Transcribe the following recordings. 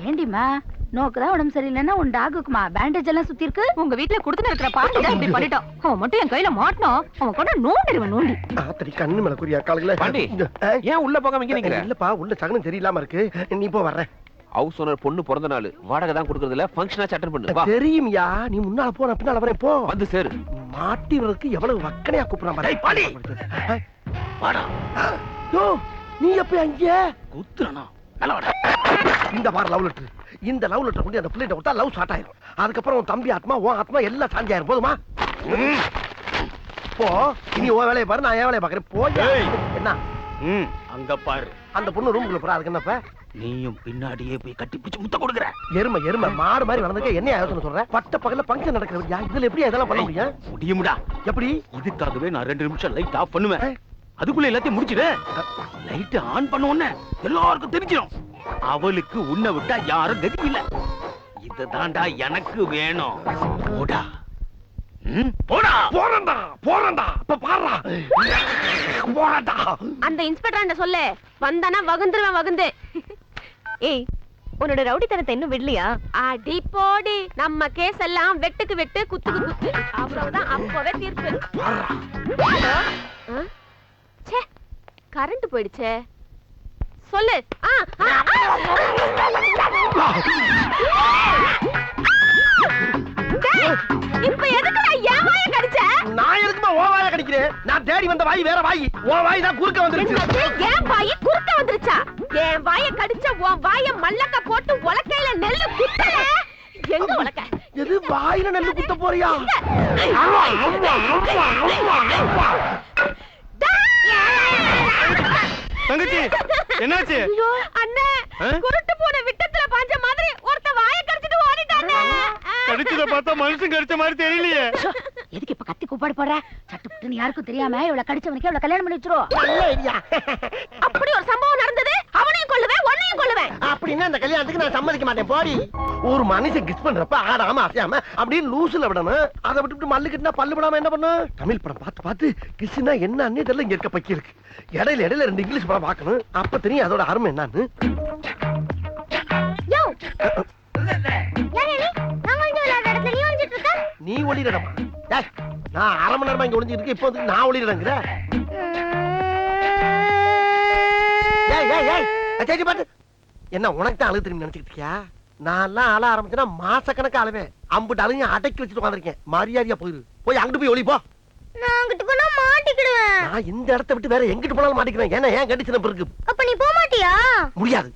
ஏண்டிமா நோக்குதான் உடம்பு சரியில்லைன்னா உன் டாகுக்குமா பேண்டேஜ் எல்லாம் சுத்தி இருக்கு. உங்க வீட்டுல குடுத்து இருக்கிற பாட்டு தான் இப்படி பண்ணிட்டோம். அவன் மட்டும் என் கையில மாட்டணும். அவன் கூட நோண்டிடுவன் நோண்டி. ஆத்தடி கண்ணு மேல குறியா காலங்களே. பாண்டி ஏன் உள்ள போகாம இங்க நிக்கிற? இல்லப்பா உள்ள சகனம் சரியில்லாம இருக்கு. நீ போ வர்றேன். ஹவுஸ் ஓனர் பொண்ணு பிறந்த நாள் வாடகை தான் கொடுக்கறது இல்ல ஃபங்க்ஷனா அட்டெண்ட் பண்ணு. வா. தெரியும்யா நீ முன்னால போ நான் பின்னால வரேன் போ. வந்து சேரு. மாட்டிவருக்கு எவ்வளவு வக்கனையா கூப்பிடுறான் பாரு. பாடி. வாடா. யோ நீ எப்ப அங்க குத்துறனா? நல்ல வாடா. இந்த வார லவ் லெட்டர். இந்த லவ் லெட்டர் கொண்டு அந்த பிள்ளைட்ட கொடுத்தா லவ் ஸ்டார்ட் ஆயிரும். அதுக்கு அப்புறம் உன் தம்பி ஆத்மா உன் ஆத்மா எல்லாம் சாந்தி ஆயிரும். போதுமா? போ. இனி உன் வேலையை பாரு நான் என் வேலையை பாக்குறேன். போய் என்ன? அங்க பாரு. அந்த பொண்ணு ரூமுக்குள்ள போறா. அதுக்கு என்னப்ப? நீயும் பின்னாடியே போய் கட்டி பிடிச்சு முத்த கொடுக்குற. எருமை எருமை மாடு மாதிரி வளர்ந்துக்க என்ன யோசனை சொல்றேன்? பட்ட பகல்ல பங்கன் நடக்கிறது. இதுல எப்படி அதெல்லாம் பண்ண முடியும்? முடியும்டா. எப்படி? இதுக்காகவே நான் 2 நிமிஷம் லைட் ஆஃப் பண்ணுவேன். அதுக்குள்ள எல்லாத்தையும் முடிச்சிடு. லைட் ஆன் பண்ண உடனே எல்லாருக்கும் தெரிஞ்சிடும். அவளுக்கு உன்னை விட்டா யாரும் கதி இல்ல. இதுதான்டா எனக்கு வேணும். போடா. போடா. போறண்டா போறண்டா. அப்ப பாறா. போடா. அந்த இன்ஸ்பெக்டர் சொல்ல வந்தானா வகுந்துருவேன் வகுந்து. ஏய் உன்னோட ரவுடித்தனத்தை இன்னும் விடலையா? அடி போடி. நம்ம கேஸ் எல்லாம் வெட்டுக்கு வெட்டு குத்துக்கு குத்து. அவ்வளவுதான் அப்பவே தீர்ப்பு. ச்சே கரண்ட் போயிடுச்சே. சொல்லு. இப்ப எதுக்கு நான் என் வாயை கடிச்ச? நான் எதுக்குமா ஓ வாயை கடிக்கிறேன்? நான் தேடி வந்த வாய் வேற வாய். ஓ வாய் தான் குறுக்க வந்துருச்சு. என் வாய் குறுக்க வந்துருச்சா? என் வாயை கடிச்ச உன் வாயை மல்லக்க போட்டு உலக்கையில நெல்லு குத்தல. எங்க உலக்க? எது வாயில நெல்லு குத்த போறியா? தங்கச்சி என்னாச்சு? ஐயோ அண்ணே குருட்டு போன விட்டத்துல பாஞ்ச மாதிரி ஒருத்த வாயை கடிச்சிட்டு ஓடிட்டானே. கடிச்சத பார்த்தா மனுஷன் கடிச்ச மாதிரி தெரியலையே. எதுக்கு இப்ப கத்தி கூப்பாடு போற? சட்டுப்புட்டுன்னு யாருக்கும் தெரியாம இவள கடிச்சவனுக்கு இவள கல்யாணம் பண்ணி வச்சிரோ. அப்படி ஒரு சம்பவம் நடந்தது. அவனையும் கொல்லுவேன் உன்னையும் கொல்லுவேன். அப்படின்னா அந்த கல்யாணத்துக்கு நான் சம்மதிக்க மாட்டேன். போடி. ஒரு மனுஷன் கிஸ் பண்றப்ப ஆடாம அசையாம அப்படியே லூசுல விடணும். அதை விட்டுட்டு மல்லு கிட்டா பல்லு விடாம என்ன பண்ணும்? தமிழ் படம் பார்த்து பார்த்து கிஸ்னா என்னன்னே தெரியல. இங்க இருக்க பக்கி இருக்கு. இடையில 2 இங்கிலீஷ் படம் பார்க்கணும். அப்ப தெரியும் அதோட அருமை என்னன்னு. நீ ஒளிரடமா? நான் 1/2 மணி நேரமா இங்க ஒளிஞ்சிட்டு இருக்கேன். இப்போ வந்து நான் ஒளிரடங்கிற. என்ன உனக்கு தான் அழுது திரும்பி நினைச்சிட்டு இருக்கியா? நான் அழ ஆரம்பிச்சேன்னா மாசக்கணக்கு அழுவேன். அம்புட்டு அழுங்க அடக்கி வச்சுட்டு உட்காந்துருக்கேன். மரியாதையா போயிரு. போய் அங்கிட்டு போய் ஒளி போ. நான் இந்த இடத்தை விட்டு வேற எங்கிட்டு போனாலும் மாட்டிக்கிறேன். ஏன்னா ஏன் கண்டிஷன் இருக்கு. அப்ப நீ போக மாட்டியா? முடியாது.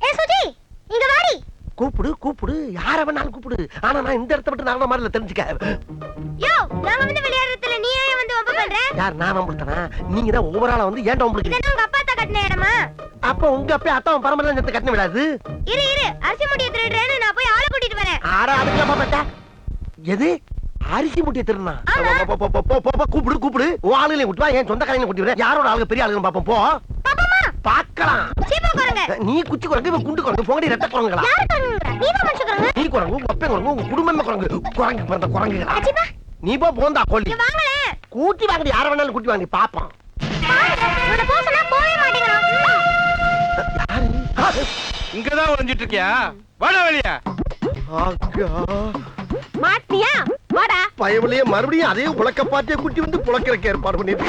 ஏ சுஜி இங்க வாடி. கூப்பிடு கூப்பிடு யார வேணாலும் கூப்பிடு. ஆனா நான் இந்த இடத்தை விட்டு நான் மாதிரி தெரிஞ்சுக்க. யோ நாங்க வந்து விளையாடுறதுல நீ ஏன் வந்து வம்பு பண்ற? யார் நான் வம்புறேனா? நீங்க தான் ஓவராலா வந்து ஏன்டா வம்புறீங்க? இது உங்க அப்பா தான் கட்டின இடமா? அப்ப உங்க அப்பா அத்தாவும் பரம்பரையில சேர்த்து கட்டின விடாது. இரு அரிசி மூட்டைய திருடுறேன்னு நான் போய் ஆளை கூட்டிட்டு வரேன். ஆடா அதுக்கு பாப்பா. எது அரிசி மூட்டைய திருடுனா? கூப்பிடு கூப்பிடு. உன் ஆளுகளை விட்டு வா. என் சொந்த கடையில கூட்டி வரேன். யாரோட ஆளுங்க பெரிய ஆளுங்க பாப்போம். போ பாக்கலாம். நீ குச்சி குரங்கு இவன் குண்டு குரங்கு. போங்கடி ரெட்ட குரங்குகளா? நீ குரங்கு உங்க அப்பா குரங்கு உங்க குடும்பமே குரங்கு. குரங்கு பிறந்த குரங்குகளா? நீ போ போந்தா கோழி. கூட்டி வாங்கடி. யார வேணாலும் கூட்டி வாங்கடி பாப்போம். இங்கதான் ஒளிஞ்சிட்டு இருக்கியா? வாடா வெளியா. மாட்டியா? வாடா. பயவலையே மறுபடியும் அதே உலக்க பாட்டியை குட்டி வந்து புலக்கிறக்க ஏற்பாடு பண்ணிட்டு.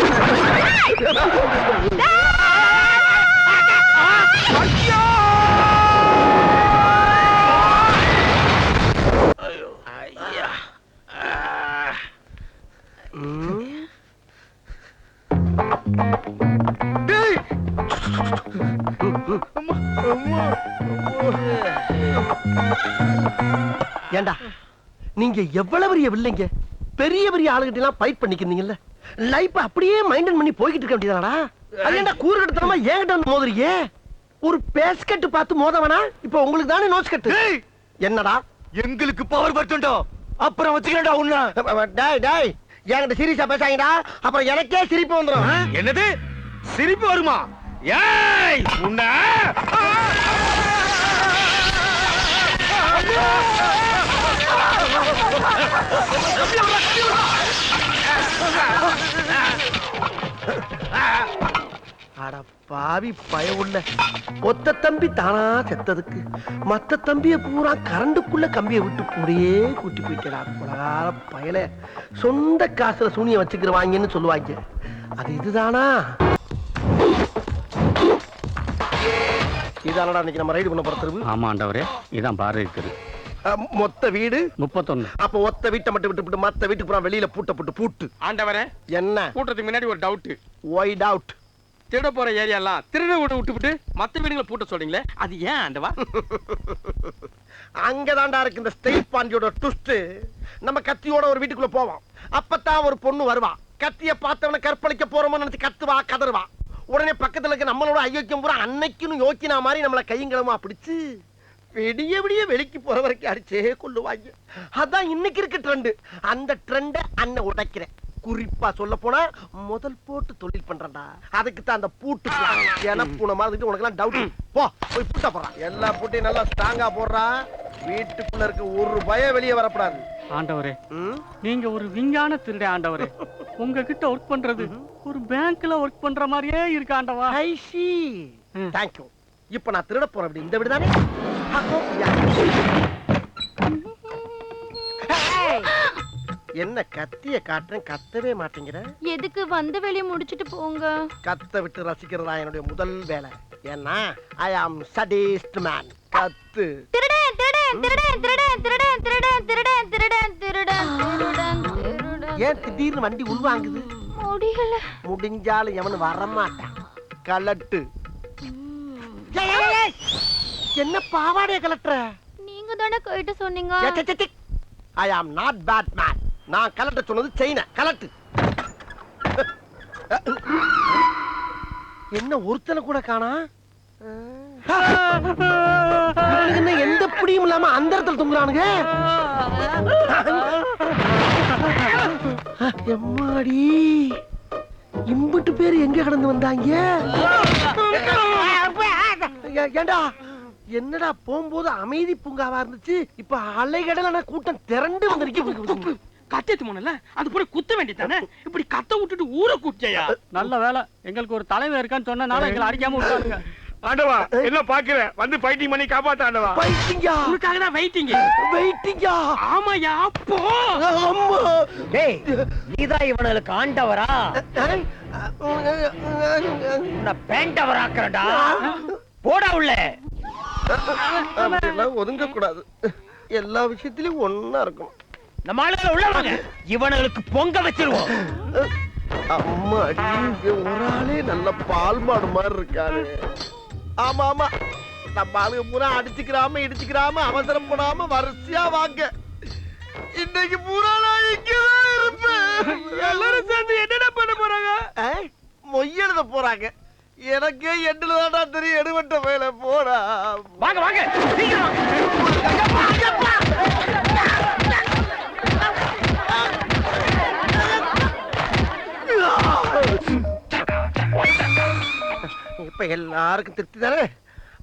ஏண்டா நீங்க எவ்வளவு பெரிய வில்லைங்க. பெரிய பெரிய ஆளுகிட்ட எல்லாம் ஃபைட் பண்ணிக்கிறீங்கல்ல. லைஃப் அப்படியே மைண்டன் பண்ணி போய்கிட்டு இருக்க வேண்டியதானடா? அது ஏண்டா கூறுகட்டத்தனமா ஏங்கிட்ட வந்து மோதுறீங்க? ஒரு பேஸ்கட் பார்த்து மோதவனா? இப்போ உங்களுக்கு தானே நோஸ் கட்டு. என்னடா எங்களுக்கு பவர் பட்டுண்டோ அப்புறம் வச்சுக்கிறேன்டா உன்ன. டேய் டேய் என்கிட்ட சீரியஸா பேசாங்கடா. அப்புறம் எனக்கே சிரிப்பு வந்துரும். என்னது சிரிப்பு வருமா? ஏய் உன்ன அட பாவி பயவுள்ள ஒத்த தம்பி தானா செத்ததுக்கு மத்த தம்பிய பூரா கரண்டுக்குள்ள கம்பியை விட்டு கூடயே கூட்டி போயிட்டா கொலகார பயல. சொந்த காசுல சூனிய வச்சுக்கிறவாங்கன்னு சொல்லுவாங்க. அது இதுதானா? இதானடா இன்னைக்கு நம்ம ரைடு பண்ண போற தெருவு. ஆமா ஆண்டவரே, இதான் பாரு இருக்குது. மொத்த வீடு 31. அப்ப ஒத்த வீட்டை மட்டும் விட்டு மத்த வீட்டுக்கு பூரா வெளியில பூட்டப்பட்டு பூட்டு. ஆண்டவரே, என்ன பூட்டத்துக்கு முன்னாடி ஒரு டவுட். ஒயிட் அவுட் திருட போற ஏரியாலாம் திருட விட்டு மத்த வீடுகளை பூட்ட சொல்றீங்களே, அது ஏன் ஆண்டவா? அங்கதான்டா இருக்கு இந்த ஸ்டேட் பாண்டியோட ட்விஸ்ட். நம்ம கத்தியோட ஒரு வீட்டுக்குள்ள போவோம். அப்பதான் ஒரு பொண்ணு வருவா. கத்திய பார்த்தவன கற்பழிக்க போறோம்னு நினைச்சு கத்துவா, கதறுவா. உடனே பக்கத்துல இருக்க நம்மளோட ஐயோக்கியம் பூரா அன்னைக்குன்னு யோக்கினா மாதிரி நம்மள கையங்களமா பிடிச்சு விடிய விடிய வெளிக்கு போற வரைக்கும் அடிச்சே கொள்ளுவாங்க. அதான் இன்னைக்கு இருக்க ட்ரெண்ட். அந்த ட்ரெண்ட அண்ணன் உடைக்கிறேன். குறிப்பா சொல்ல போனா முதல் போட்டு தொழில் பண்றா. அதுக்கு தான் அந்த பூட்டு பூனை மாதிரி உனக்கு எல்லாம் டவுட். போ போய் பூட்ட போறான். எல்லா பூட்டையும் நல்லா ஸ்ட்ராங்கா போடுறா. வீட்டுக்குள்ள இருக்க ஒரு பயம் வெளியே வரப்படாது. ஆண்டவரே, நீங்க ஒரு விஞ்ஞான திருட ஆண்டவரே. உங்ககிட்ட ஒர்க் பண்றது ஒரு பேங்க்ல ஒர்க் பண்ற மாதிரியே இருக்கு ஆண்டவா. ஐ சி. Thank you. இப்ப நான் திருட போறேன். அப்படி இந்த வீடு தானே? என்ன கத்திய காட்டுறேன், கத்தவே மாட்டேங்கிற. எதுக்கு வந்த வேலையை முடிச்சிட்டு போங்க. கத்த விட்டு ரசிக்கிறதா என்னுடைய முதல் வேலை. ஏன்னா ஐ ஆம் சடிஸ்ட் மேன். கத்து. திருடன் திருடன் திருடன் திருடன் திருடன் திருடன் திருடன் திருடன் திருடன் திருடன் திருடன். ஏன் திடீர்னு வண்டி உள்வாங்குது? முடியல. முடிஞ்சாலும் எவனு வரமாட்டான். கலட்டு. என்ன பாவாடைய கலட்டுற? நீங்க தானே கைட்ட சொன்னீங்க. ஐ ஆம் நாட் பேட் மேன். நான் கலட்ட சொன்னது செயின கலட்டு. என்ன ஒருத்தனை கூட காணா? என்ன எந்த புடியும் இல்லாம அந்த இடத்துல தொங்குறானுங்க. எம்மாடி, இம்புட்டு பேரு எங்க கடந்து வந்தாங்க? ஏண்டா என்னடா போகும்போது அமைதி பூங்காவா இருந்துச்சு, இப்ப அலைகடலான கூட்டம் திரண்டு வந்திருக்கு. கத்தியத்து போனல அது போய் குத்த வேண்டியதானே. இப்படி கத்த விட்டுட்டு ஊரை கூட்டியா? நல்ல வேலை, எங்களுக்கு ஒரு தலைவர் இருக்கான்னு சொன்னனால எங்களை அடிக்காம விட்டாருங்க. ஆண்டவா, என்ன பாக்குற? வந்து ஃபைட்டிங் பண்ணி காப்பாத்த ஆண்டவா. ஃபைட்டிங்கா? உனக்காக தான் வெயிட்டிங். வெயிட்டிங்கா? ஆமாயா. போ. அம்மா. டேய், நீதான் இவனுக்கு ஆண்டவரா? உன்னை பேண்டவராக்குறடா. போடா உள்ள. அப்படிலாம் ஒதுங்க கூடாது. எல்லா விஷயத்திலயும் ஒண்ணா இருக்கும். நம்ம ஆளுங்களை உள்ள வாங்க. இவனுக்கு பொங்க வச்சிருவோம். அம்மாடி, ஒரு ஆளே நல்ல பால் மாடு மாதிரி இருக்காரு. ஆமா ஆமா, நம்ம ஆளுங்க பூரா அடிச்சுக்கிறாம இடிச்சுக்கிறாம அவசரம் போடாம வரிசையா வாங்க. இன்னைக்கு பூரா நான் இங்கதான் இருப்பேன். எல்லாரும் சேர்ந்து என்னடா பண்ண போறாங்க? மொய் எழுத போறாங்க. எனக்கே எண்டுலதான்டா தெரியும். எடுவட்ட வேலை போடா. வாங்க வாங்க, சீக்கிரம் இப்ப எல்லாருக்கும் திருப்தி தானே?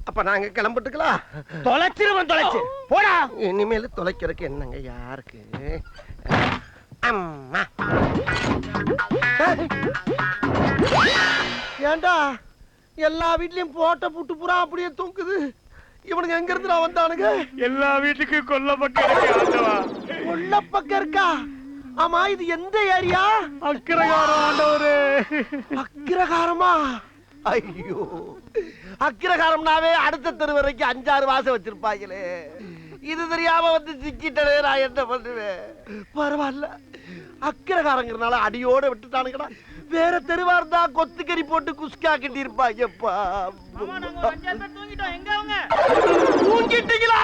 அப்ப நாங்க கிளம்பிட்டுக்கலாம். தொலைச்சிருவன், தொலைச்சு போடா. இனிமேல் தொலைக்கிறதுக்கு என்னங்க யாருக்கு? அம்மா, ஏண்டா எல்லா வீட்லயும் போட்ட புட்டு புறா அப்படியே தூக்குது. இவனுக்கு எங்க இருந்து வந்தானுங்க? எல்லா வீட்டுக்கும் கொல்லப்பட்டு ஆண்டவா. உள்ள பக்கம் இருக்கா? ஆமா, இது எந்த ஏரியா? அக்கிரகாரம் ஆண்டவரே. அக்கிரகாரமா? ஐயோ, அக்கிரகாரம்னாவே அடுத்த தெரு வரைக்கும் 5-6 வாசம் வச்சிருப்பாங்களே. இது தெரியாம வந்து சிக்கிட்டே நான் என்ன பண்ணுவேன்? பரவாயில்ல, அக்கிரகாரங்கிறனால அடியோட விட்டுட்டானுங்கடா. வேற தெருவா இருந்தா கொத்துக்கறி போட்டு குஸ்கா கட்டி இருப்பாங்கப்பா. தூங்கிட்டீங்களா?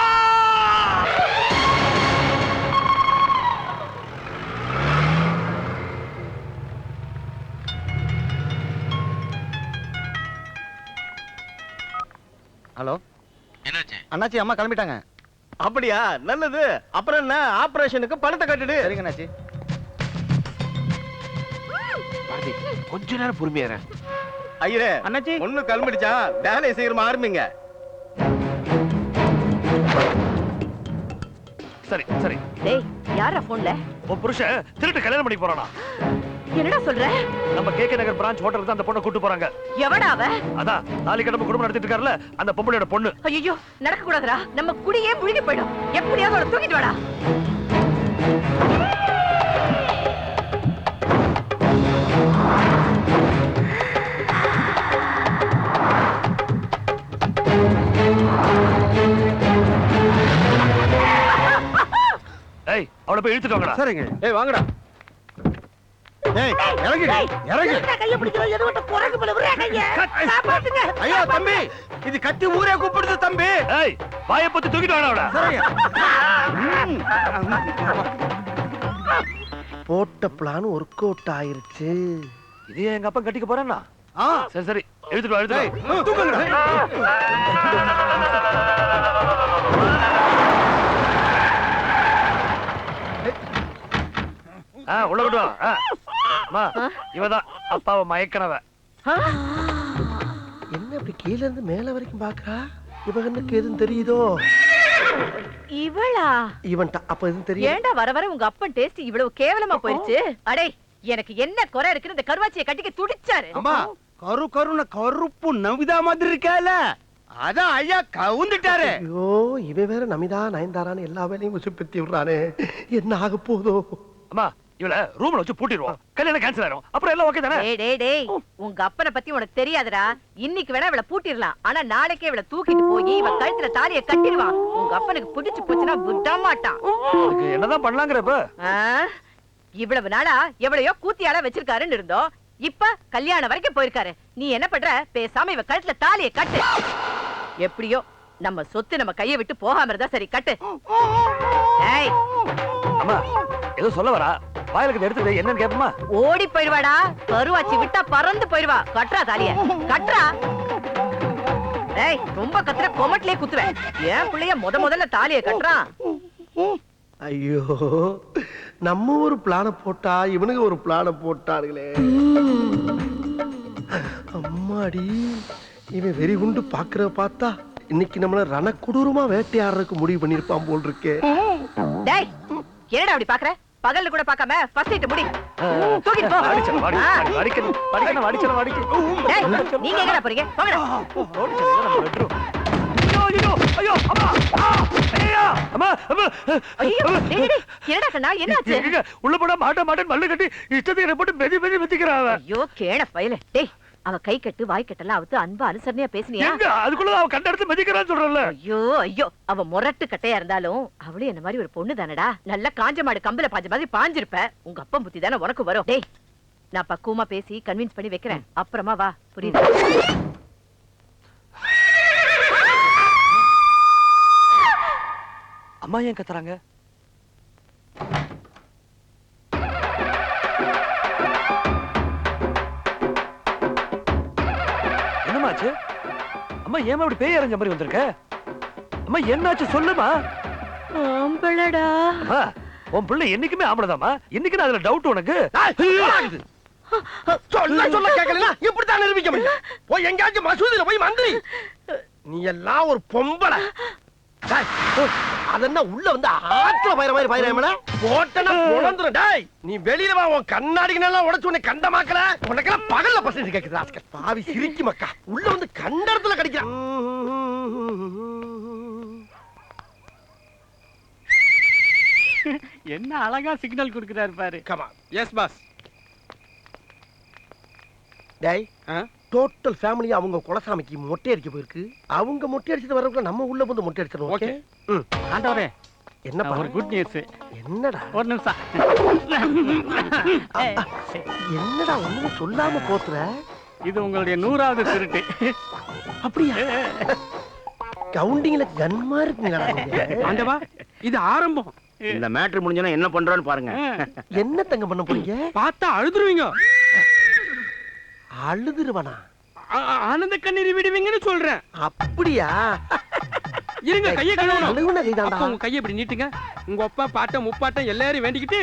ஹலோ, என்னாச்சு? அண்ணாச்சி அம்மா கிளம்பிட்டாங்க. அப்படியா? நல்லது. அப்புறம் என்ன, ஆபரேஷனுக்கு பணத்தை கட்டுடு. சரிங்க அண்ணாச்சி. பாரதி, கொஞ்ச நேரம் பொறுமையா இரு. ஐயரே, அண்ணாச்சி, ஒண்ணு கிளம்பிடுச்சா? வேலையை சீக்கிரமா ஆரம்பிங்க. சரி சரி. டேய், யாரா போன்ல? உன் புருஷன் திருட்டு கல்யாணம் பண்ணி போறானா? என்னடா சொல்ற? நம்ம கேகே நகர் பிரான்ச் ஹோட்டலுக்கு தான் அந்த பொண்ணை கூட்டு போறாங்க. எவடா அவ? அதான் தாலி கட்டப்ப குடும்பம் நடத்திட்டு இருக்காருல அந்த பொம்பளையோட பொண்ணு. ஐயோ, நடக்க கூடாதுடா. நம்ம குடியே முழுகி போயிடும். எப்படியாவது அவளை தூக்கிட்டு வாடா. ஏய் அவளை போய் இழுத்துட்டு வாங்கடா. சரிங்க. ஏய் வாங்கடா. ஏய் இறங்கு இறங்கு. கைய பிடிக்கிற எதுவட்ட குரங்கு மேல விடுற கைய காப்பாத்துங்க. ஐயோ தம்பி, இது கத்தி ஊரே கூப்பிடுது தம்பி. ஏய் வாயை பத்தி தூக்கிட்டு வாடா அவளை. போட்ட பிளான் ஒர்க் அவுட் ஆயிருச்சு. இது எங்க அப்பா கட்டிக்க போறானா? சரி சரி எழுதிட்டு வா எழுதிட்டு வா. தூக்குங்கடா. உள்ள விட்டு வா. அம்மா இவதான் அப்பாவை மயக்கனவ. என்ன இப்படி கீழ இருந்து மேல வரைக்கும் பாக்குறா? இவனுக்கு எதுவும் தெரியுதோ? இவளா? இவன்ட்ட அப்ப எதுவும் தெரியும்? ஏன்டா வர வர உங்க அப்பன் டேஸ்ட் இவ்வளவு கேவலமா போயிருச்சு? அடே, எனக்கு என்ன குறை இருக்குன்னு இந்த கருவாச்சியை கட்டிக்க துடிச்சாரு. அம்மா கருண கருப்பு நவிதா மாதிரி இருக்கால, அதான் ஐயா கவுந்துட்டாரு. ஐயோ, இவன் வேற நமிதா நயன்தாரான்னு எல்லா வேலையும் உசுப்பத்தி விடுறானே. என்ன ஆக போதோ? அம்மா இவள ரூம்ல வச்சு பூட்டிடுவோம். கல்யாணம் கேன்சல் ஆயிரும். அப்புறம் எல்லாம் ஓகே தானே? டேய், உங்க அப்பனை பத்தி உனக்கு தெரியாதுடா. இன்னைக்கு வேணா இவளை பூட்டிடலாம், ஆனா நாளைக்கே இவளை தூக்கிட்டு போய் இவ கழுத்துல தாலியை கட்டிடுவான். உங்க அப்பனுக்கு பிடிச்சு போச்சுன்னா விட மாட்டான். அதுக்கு என்னதான் பண்ணலாங்கிறப்ப? இவ்வளவு நாளா எவ்வளையோ கூத்தியால வச்சிருக்காருன்னு இருந்தோம். இப்ப கல்யாணம் வரைக்கும் போயிருக்காரு. நீ என்ன பண்ற? பேசாம இவ கழுத்துல தாலியை கட்டு. எப்படியோ நம்ம சொத்து நம்ம கையை விட்டு போகாம இருந்தா சரி, கட்டு. ஏய், அம்மா ஏதோ சொல்ல வரா, வாயிலுக்கு எடுத்து என்னன்னு கேப்பமா? ஓடி போயிடுவாடா. கருவாச்சி விட்டா பறந்து போயிடுவா. கட்டுறா தாலிய, கட்டுறா. ஏய், ரொம்ப கத்துற கொமட்லயே குத்துவேன். ஏன் பிள்ளைய முதல்ல தாலிய கட்டுறான். ஐயோ, நம்ம ஒரு பிளான போட்டா இவனுக்கு ஒரு பிளான போட்டார்களே. அம்மாடி, இவன் வெறி குண்டு பாக்குற பார்த்தா இன்னைக்கு நம்மள ரணக்குடூரமா வேட்டையாடுறதுக்கு முடிவு பண்ணிருப்பான் போல் இருக்கே. டேய், என்னடா அப்படி பாக்குற? பகல்ல கூட பார்க்காம ஃபர்ஸ்ட் நைட் முடி. தூக்கிட்டு போ. அடிச்சல வாடி அடிக்கணும் படிக்கணும் அடிச்சல வாடி. டேய், நீங்க எங்கடா போறீங்க? போங்கடா. ஓடிச்சல நம்ம பெட்ரூம். ஐயோ ஐயோ அம்மா ஐயா அம்மா அம்மா. ஐயோ, டேய், என்னடா கண்ணா, என்னாச்சு? உள்ள போட மாட்டேன் மல்லு கட்டி இஷ்டத்துக்கு போட்டு மெதி மிதிக்கிறான். ஐயோ கேண பயலே. டேய், அவ கை கட்டு வாய் கட்டெல்லாம் அவுத்து அன்பா அனுசரணையா பேசினியா? எங்க அதுக்குள்ள அவ கண்ட எடுத்து மிதிக்கிறான்னு சொல்றல. ஐயோ, அவ முரட்டு கட்டையா இருந்தாலும் அவளே என்ன மாதிரி ஒரு பொண்ணு தானடா. நல்ல காஞ்ச மாடு கம்பல பாஞ்ச மாதிரி பாஞ்சிருப்ப. உங்க அப்பா புத்தி தானே உனக்கு வரும். டேய், நான் பக்குவமா பேசி கன்வின்ஸ் பண்ணி வைக்கிறேன். அப்புறமா வா, புரியுது? அம்மா ஏன் கத்துறாங்க? என்னமாச்சு? அம்மா ஏமா இப்படி பேய் அரைஞ்ச மாதிரி வந்திருக்க? அம்மா என்னாச்சு சொல்லுமா? ஆம்பளடா. உன் பிள்ளை என்னைக்குமே ஆம்பளதாமா? இன்னைக்கு அதுல டவுட் உனக்கு? சொல்ல கேட்கலனா இப்படித்தான் நிரூபிக்க முடியும். போய் எங்கயாச்சும் மசூதியில போய் மந்திரி. நீ எல்லாம் ஒரு பொம்பளை. அதென்ன உள்ள வந்து ஆத்துல பயிர மாதிரி பயிரமல போட்டனா பொளந்துரும். டேய், நீ வெளியில வா. உன் கண்ணாடிக்கு எல்லாம் உடைச்சு உன்னை கண்டமாக்கல. உனக்கெல்லாம் பகல்ல பசங்க கேக்குது. ராஸ்கல் பாவி சிரிக்கி மக்கா. உள்ள வந்து கண்ட இடத்துல கடிக்கிறான். என்ன அழகா சிக்னல் கொடுக்கிறாரு பாரு. கமா. Yes boss. டேய், டோட்டல் ஃபேமிலி அவங்க குலசாமிக்கு மொட்டை அடிக்க போயிருக்கு. அவங்க மொட்டை அடிச்சிட்டு வரதுக்குள்ள நம்ம உள்ள வந்து மொட்டை அடிச்சிடணும். ஓகே. ஆண்டவரே, என்ன ஒரு குட் நியூஸ். என்னடா? ஒரு நிமிஷம். என்னடா ஒண்ணுமே சொல்லாம போத்துற? இது உங்களுடைய 100வது திருட்டு. அப்படியா? கவுண்டிங்ல கன்மா இருக்குங்கடா. ஆண்டவா, இது ஆரம்பம். இந்த மேட்ரு முடிஞ்சனா என்ன பண்றோன்னு பாருங்க. என்ன தங்க பண்ண போறீங்க? பார்த்தா அழுதுருவீங்க. அழுதுருவனா? ஆனந்த கண்ணீர் விடுவீங்கன்னு சொல்றேன். அப்படியா? இருங்க, கையை கழுவணும். அழுகுன கைதான்டா. அப்ப உங்க கையை இப்படி நீட்டுங்க. உங்க அப்பா பாட்டம் முப்பாட்டம் எல்லாரையும் வேண்டிக்கிட்டு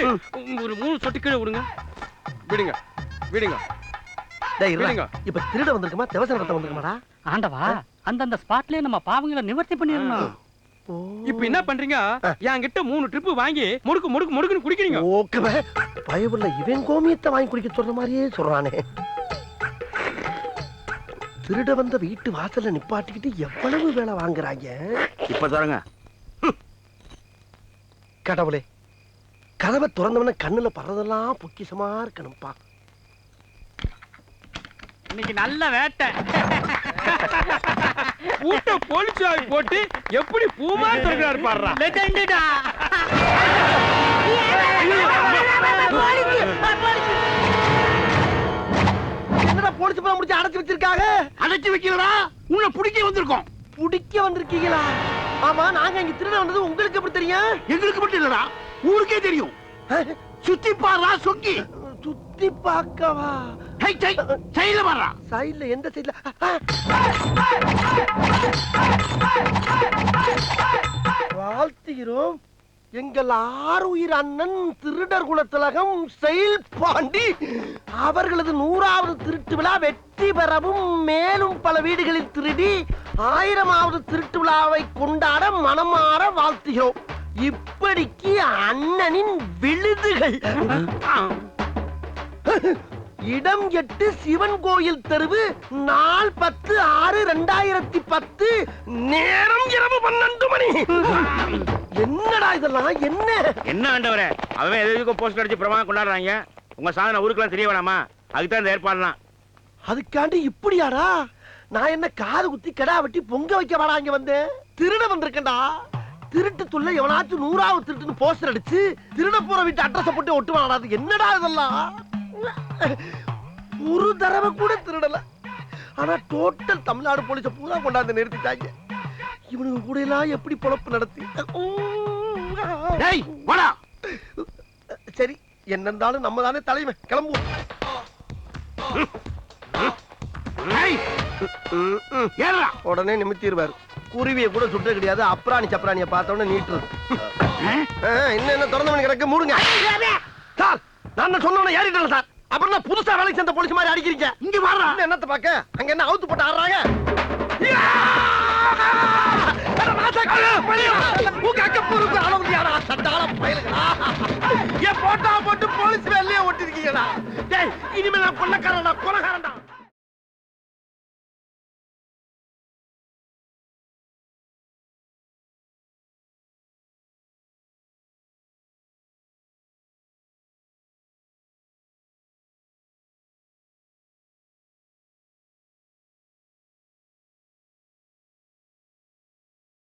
ஒரு 3 சொட்டு கீழே விடுங்க. விடுங்க விடுங்க. டேய் இருடா. விடுங்க. இப்ப திருட வந்திருக்குமா தேவசன ரத்தம் வந்திருக்குமாடா? ஆண்டவா, அந்தந்த ஸ்பாட்லயே நம்ம பாவங்களை நிவர்த்தி பண்ணிடணும். இப்ப என்ன பண்றீங்க என்கிட்ட 3 ட்ரிப் வாங்கி முடுக்கு முடுக்கு முடுக்குன்னு குடிக்கிறீங்க. ஓகே பயவுள்ள இவன் கோமியத்தை வாங்கி குடிக்க சொல்ற மாதிரியே சொல்றானே. திருட வந்த வீட்டு வாசல்ல நிப்பாட்டிக்கிட்டு எவ்வளவு வேலை வாங்குறாங்க. இப்ப தரங்க. கடவுளே, கதவை திறந்தவன கண்ணுல பறதெல்லாம் பொக்கிஷமா இருக்கணும்பா. இன்னைக்கு நல்ல வேட்டை. பூட்ட போலீஸ் போட்டு எப்படி பூமா திறக்கிறாரு பாடுறா. லெஜெண்டுடா. என்னடா போலீஸ் பணம் முடிச்சு அடைச்சு வச்சிருக்காங்க? அடைச்சு வைக்கலடா, உன்னை பிடிக்க வந்திருக்கோம். புடிக்க வந்திருக்கீங்களா? ஆமா, நாங்க இங்க திருட வந்தது உங்களுக்கு எப்படி தெரியும்? எங்களுக்கு மட்டும் இல்லடா, ஊருக்கே தெரியும். சுத்தி பாருடா சொக்கி. சுத்தி பார்க்கவா? ஹை ஹை சைடுல பாருடா. சைடுல எந்த சைடுல? வாழ்த்துகிறோம் எங்கள் ஆருயிர் அண்ணன் திருடர் குலத்திலகம் செயல் பாண்டி அவர்களது 100வது திருட்டு விழா வெற்றி பெறவும் மேலும் பல வீடுகளில் திருடி 1000வது திருட்டு விழாவை கொண்டாட மனமாற வாழ்த்துகிறோம். இப்படிக்கு அண்ணனின் விழுதுகள். இடம் 8 சிவன் கோயில் தெருவு, நாள் 10/6/2010, நேரம் இரவு 12 மணி. என்னடா இதெல்லாம்? என்ன என்ன ஆண்டவரே, அவன் எதுக்கு போஸ்ட் அடிச்சு பிரமாணம் கொண்டாடுறாங்க? உங்க சாதனை ஊருக்குலாம் தெரிய வேணாமா? அதுக்குதான் இந்த ஏற்பாடுலாம். அதுக்காண்டி இப்படியாடா? நான் என்ன காது குத்தி கடா வெட்டி பொங்க வைக்க வாடா இங்க வந்தேன்? திருட வந்திருக்கேன்டா. திருட்டு துள்ள எவனாச்சும் 100வது திருட்டுன்னு போஸ்டர் அடிச்சு திருட போற வீட்டு அட்ரஸ் போட்டு ஒட்டுவாடா. அது என்னடா இதெல்லாம்? ஒரு தடவை கூட திருடல. ஆனா டோட்டல் தமிழ்நாடு போலீஸ பூரா கொண்டாந்து நிறுத்திட்டாங்க. இவனுக்கு கூட எல்லாம் எப்படி பொழப்பு நடத்தி? டேய் வாடா. சரி, என்ன இருந்தாலும் நம்ம தானே தலைமை. கிளம்புவோம். ஏறா. உடனே நிமித்திடுவாரு. குருவியை கூட சுற்ற கிடையாது. அப்ராணி சப்ராணியை பார்த்தோன்னே நீட்டுறது. என்ன திறந்த மணி கிடக்கு, மூடுங்க. சார், நான் சொன்ன ஏறிட்டேன் சார். அப்புறம் நான் புதுசா வேலைக்கு சேர்ந்த போலீஸ் மாதிரி அடிக்கிறீங்க. இங்க வாடா. என்னத்தை பாக்க? அங்க என்ன அவுத்து போட்டு ஆடுறாங்க? போட்டா போட்டு போலீஸ் வேலையே ஓட்டிருக்கீங்களா? இனிமே நான் கொள்ளக்காரன், கொலகாரன்.